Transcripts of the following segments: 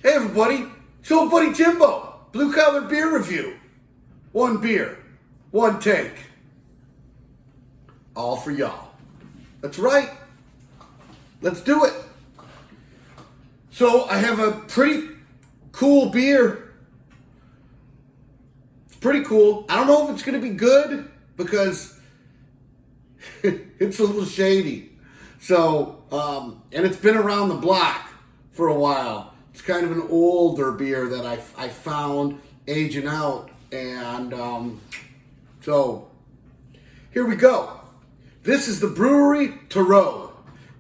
Hey everybody, it's old buddy Jimbo, Blue Collar Beer Review. One beer, one take. All for y'all. That's right. Let's do it. So I have a pretty cool beer. It's pretty cool. I don't know if it's going to be good because it's a little shady. So, and it's been around the block for a while. It's kind of an older beer that I found aging out. And so here we go. This is the Brewery Terreux.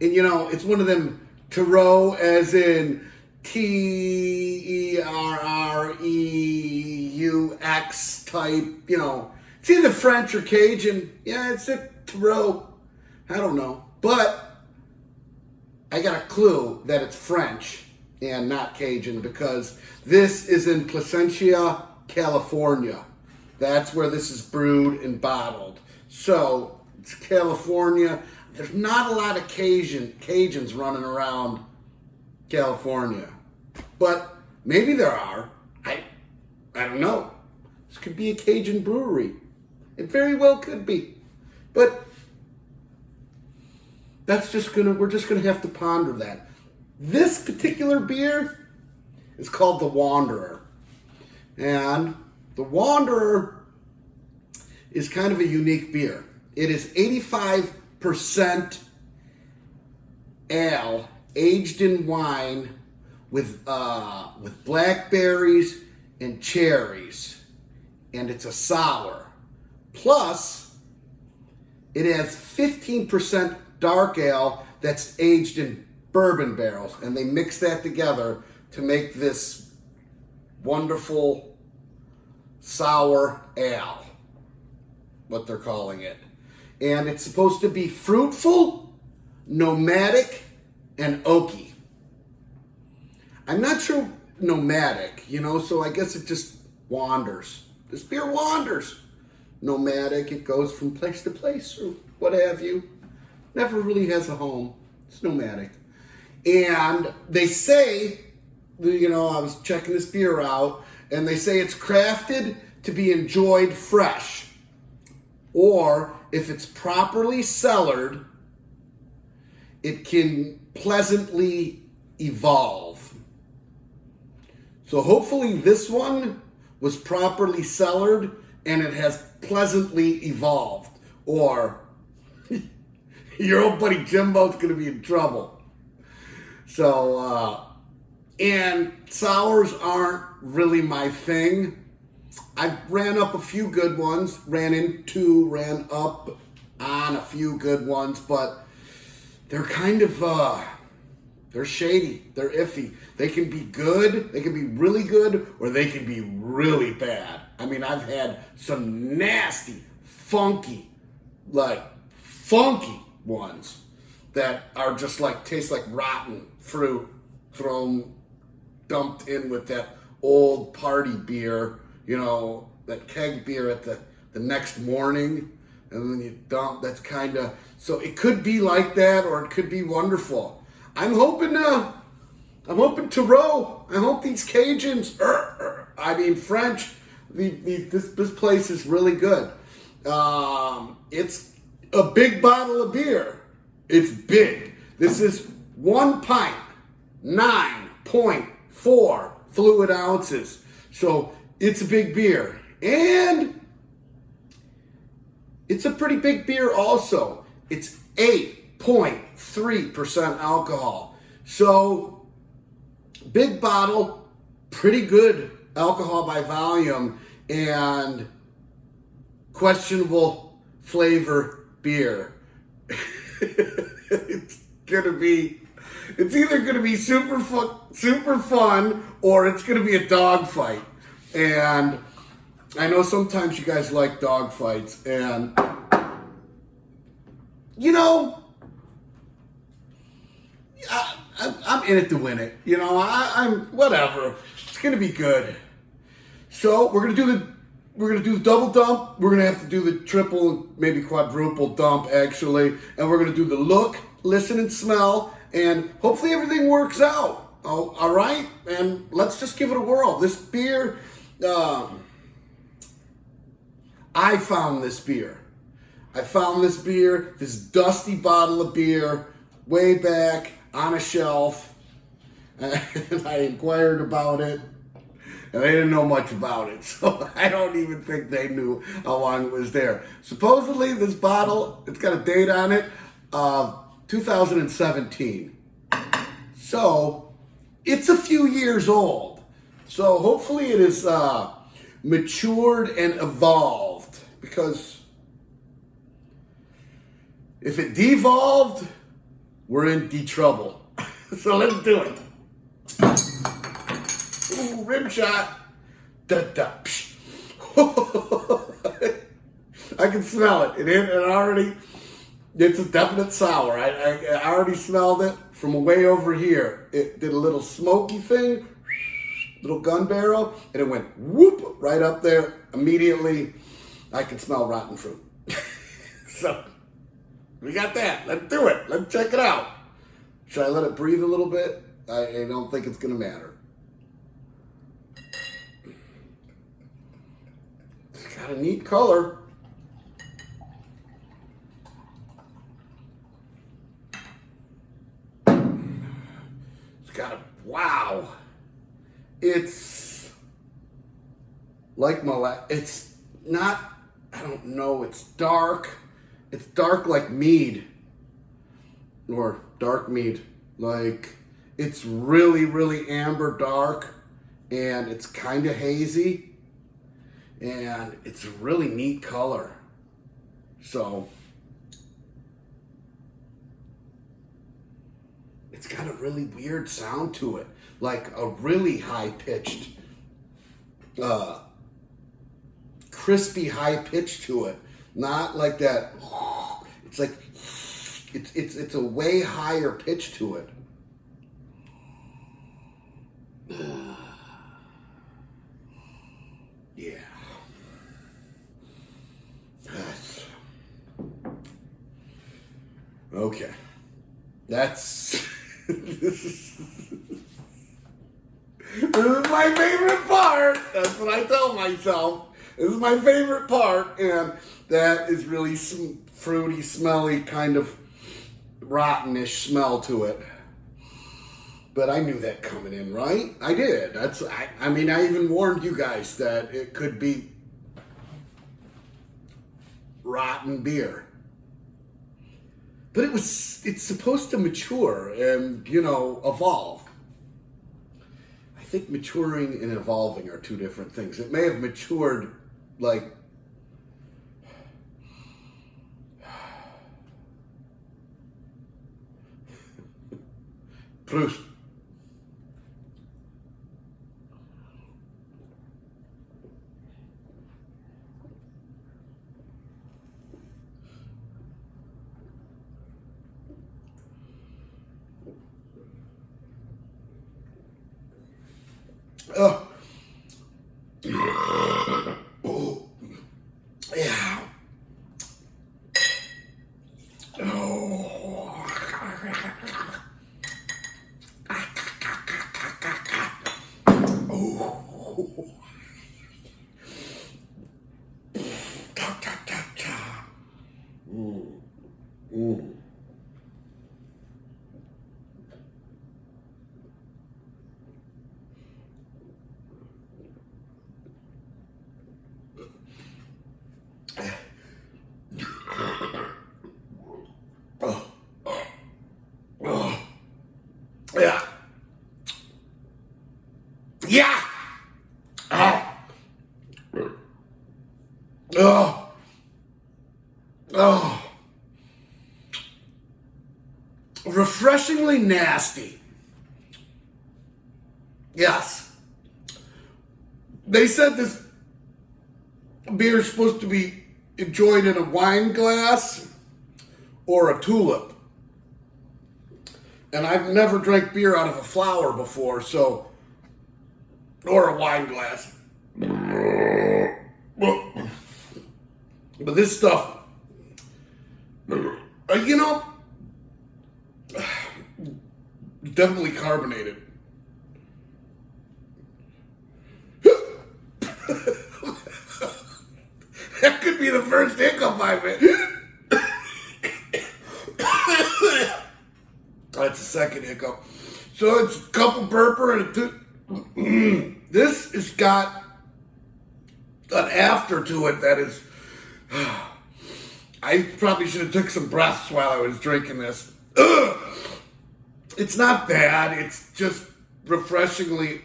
And you know, it's one of them Terreux as in Terreux type, you know. It's either French or Cajun. Yeah, it's a Terreux. I don't know. But I got a clue that it's French and not Cajun because this is in Placentia, California. That's where this is brewed and bottled. So it's California. There's not a lot of Cajuns running around California, but maybe there are. I don't know. This could be a Cajun brewery. It very well could be, but we're just gonna have to ponder that. This particular beer is called the Wanderer. And the Wanderer is kind of a unique beer. It is 85% ale, aged in wine with blackberries and cherries. And it's a sour. Plus, it has 15% dark ale that's aged in bourbon barrels. And they mix that together to make this wonderful sour ale, what they're calling it. And it's supposed to be fruitful, nomadic, and oaky. I'm not sure nomadic, you know, so I guess it just wanders. This beer wanders. Nomadic, it goes from place to place or what have you. Never really has a home. It's nomadic. And they say, you know, I was checking this beer out, and they say it's crafted to be enjoyed fresh. Or if it's properly cellared, it can pleasantly evolve. So hopefully this one was properly cellared and it has pleasantly evolved. Or your old buddy Jimbo's going to be in trouble. So, and sours aren't really my thing. I ran up a few good ones, ran up on a few good ones, but they're kind of, they're shady, they're iffy. They can be good, they can be really good, or they can be really bad. I mean, I've had some nasty, funky ones that are just like, taste like rotten fruit dumped in with that old party beer, you know, that keg beer at the next morning, and then you dump. That's kind of, so it could be like that, or it could be wonderful. I'm hoping Terreux. I hope these Cajuns, French. This place is really good. It's a big bottle of beer. It's big. This is 1 pint, 9.4 fluid ounces. So it's a big beer. And it's a pretty big beer also. It's 8.3% alcohol. So big bottle, pretty good alcohol by volume, and questionable flavor beer. It's either gonna be super fun, or it's gonna be a dogfight. And I know sometimes you guys like dogfights, and you know, I'm in it to win it. You know, I'm whatever. It's gonna be good. So we're gonna do the double dump. We're gonna have to do the triple, maybe quadruple dump actually, and we're gonna do the look, listen, and smell, and hopefully everything works out. Oh, all right, and let's just give it a whirl. This beer, I found this beer. This dusty bottle of beer, way back on a shelf, and I inquired about it, and they didn't know much about it, so I don't even think they knew how long it was there. Supposedly, this bottle, it's got a date on it of 2017. So, it's a few years old. So, hopefully it is matured and evolved, because if it devolved, we're in trouble. So, let's do it. Ooh, rim shot. Da, da, psh. I can smell it. It already, it's a definite sour. I already smelled it from way over here. It did a little smoky thing, little gun barrel, and it went whoop right up there. Immediately, I can smell rotten fruit. So, we got that. Let's do it. Let's check it out. Should I let it breathe a little bit? I don't think it's going to matter. It's got a neat color. It's got a, wow. It's like it's not, I don't know, it's dark. It's dark like mead. Or dark mead. Like, it's really, really amber dark, and it's kind of hazy, and it's a really neat color. So, it's got a really weird sound to it, like a really high-pitched, crispy high pitch to it. Not like that, it's like, it's a way higher pitch to it. Yeah. That's okay. That's this is my favorite part. That's what I tell myself. This is my favorite part, and that is really some fruity, smelly, kind of rottenish smell to it. But I knew that coming in, right? I did. I mean, I even warned you guys that it could be rotten beer. But it's supposed to mature and, evolve. I think maturing and evolving are two different things. It may have matured like Proust. Oh. Oh. Yeah. Oh. Oh. Mm. Mm. Oh. Oh. Yeah. Yeah. Oh. Oh. Oh. Refreshingly nasty. Yes. They said this beer is supposed to be enjoyed in a wine glass or a tulip. And I've never drank beer out of a flower before, so, or a wine glass. But this stuff, definitely carbonated. That could be the first hiccup I've had. That's the second hiccup. So it's a couple burper and this has got an after to it that is. I probably should have took some breaths while I was drinking this. It's not bad. It's just refreshingly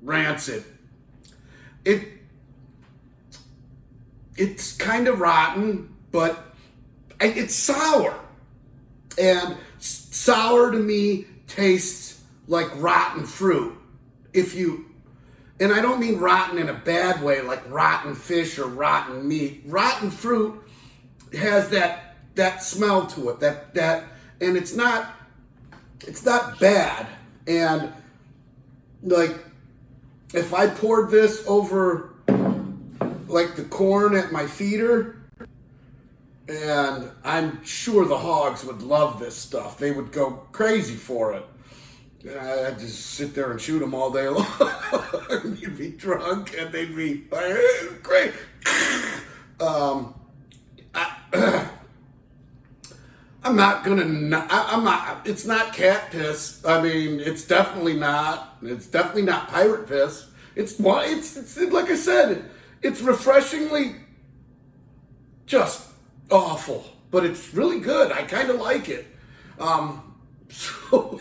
rancid. It's kind of rotten, but it's sour. And sour to me tastes like rotten fruit. And I don't mean rotten in a bad way, like rotten fish or rotten meat. Rotten fruit has that smell to it. And it's not bad. And like if I poured this over like the corn at my feeder, and I'm sure the hogs would love this stuff. They would go crazy for it. I'd just sit there and shoot them all day long. You'd be drunk and they'd be like, great. It's not cat piss. I mean, it's definitely not pirate piss. It's like I said, it's refreshingly just awful, but it's really good. I kind of like it. So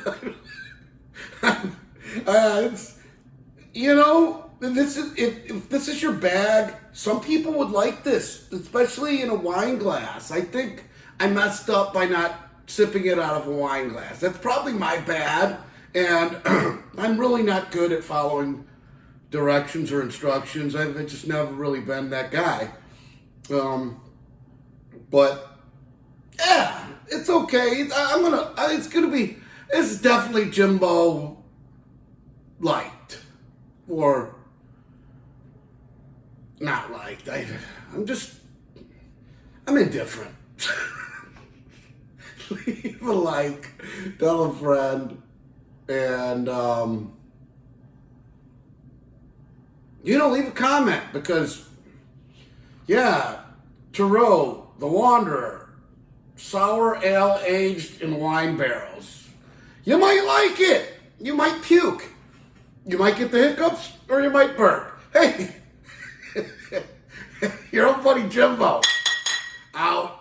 it's, if this is your bag, some people would like this, especially in a wine glass. I think I messed up by not sipping it out of a wine glass. That's probably my bad, and I'm really not good at following directions or instructions. I've just never really been that guy. But yeah, it's okay. It's definitely Jimbo light, or not liked. I'm indifferent. Leave a like, tell a friend, and leave a comment, because Terreux, the Wanderer, sour ale aged in wine barrels. You might like it. You might puke. You might get the hiccups, or you might burp. Hey, your old buddy Jimbo, out.